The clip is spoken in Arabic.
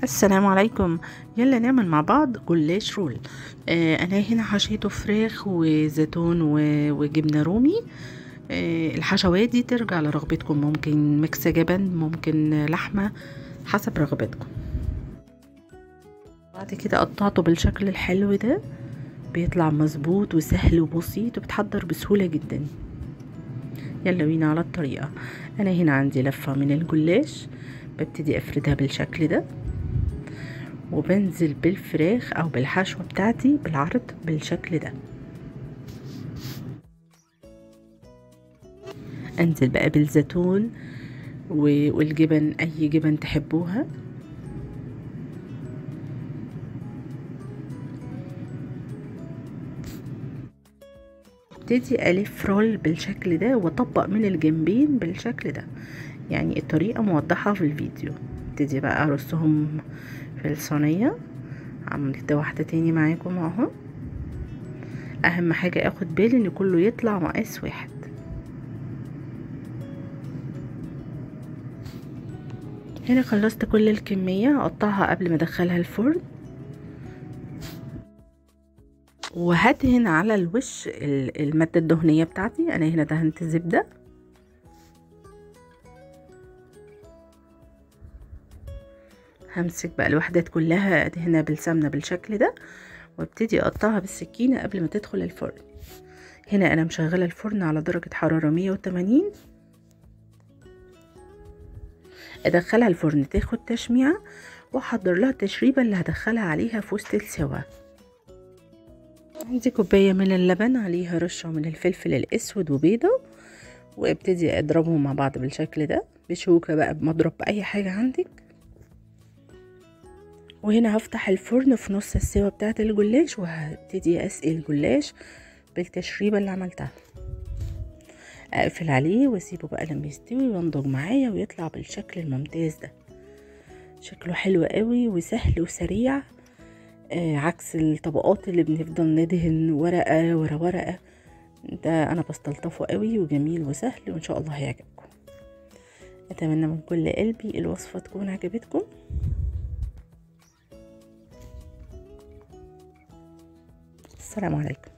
السلام عليكم. يلا نعمل مع بعض جلاش رول. انا هنا حشيته فراخ وزيتون وجبنه رومي. الحشوات دي ترجع لرغبتكم، ممكن ميكس جبن، ممكن لحمه، حسب رغبتكم. بعد كده قطعته بالشكل الحلو ده، بيطلع مظبوط وسهل وبسيط وبتحضر بسهوله جدا. يلا بينا على الطريقه. انا هنا عندي لفه من الجلاش، ببتدي افردها بالشكل ده، وبنزل بالفراخ او بالحشوة بتاعتي بالعرض بالشكل ده. انزل بقى بالزيتون والجبن، اي جبن تحبوها. ابتدي الف رول بالشكل ده واطبق من الجنبين بالشكل ده، يعني الطريقة موضحة في الفيديو. ابتدي بقى ارصهم في الصينية. عملت واحدة تاني معاكم اهو. اهم حاجة اخد بالي ان كله يطلع مقاس واحد. هنا خلصت كل الكمية، اقطعها قبل ما ادخلها الفرن، وهدهن على الوش المادة الدهنية بتاعتي. انا هنا دهنت زبدة. همسك بقى الوحدات كلها ادهنها بالسمنة بالشكل ده، وابتدي اقطعها بالسكينة قبل ما تدخل الفرن. هنا انا مشغلة الفرن على درجة حرارة 180. ادخلها الفرن تاخد تشميعة، واحضر لها التشريبة اللي هدخلها عليها في وسط السوا. عندي كوباية من اللبن، عليها رشة من الفلفل الاسود وبيضة، وابتدي اضربهم مع بعض بالشكل ده بشوكة بقى، بمضرب، بأي حاجة عندك. وهنا هفتح الفرن في نص السوا بتاعة الجلاش، وهبتدي اسقي الجلاش بالتشريبة اللي عملتها. اقفل عليه واسيبه بقى لما يستوي وينضج معايا ويطلع بالشكل الممتاز ده. شكله حلو قوي وسهل وسريع، عكس الطبقات اللي بنفضل ندهن ورقة ورا ورقة. ده انا بستلطفه قوي وجميل وسهل، وان شاء الله هيعجبكم. اتمنى من كل قلبي الوصفة تكون عجبتكم. السلام عليكم.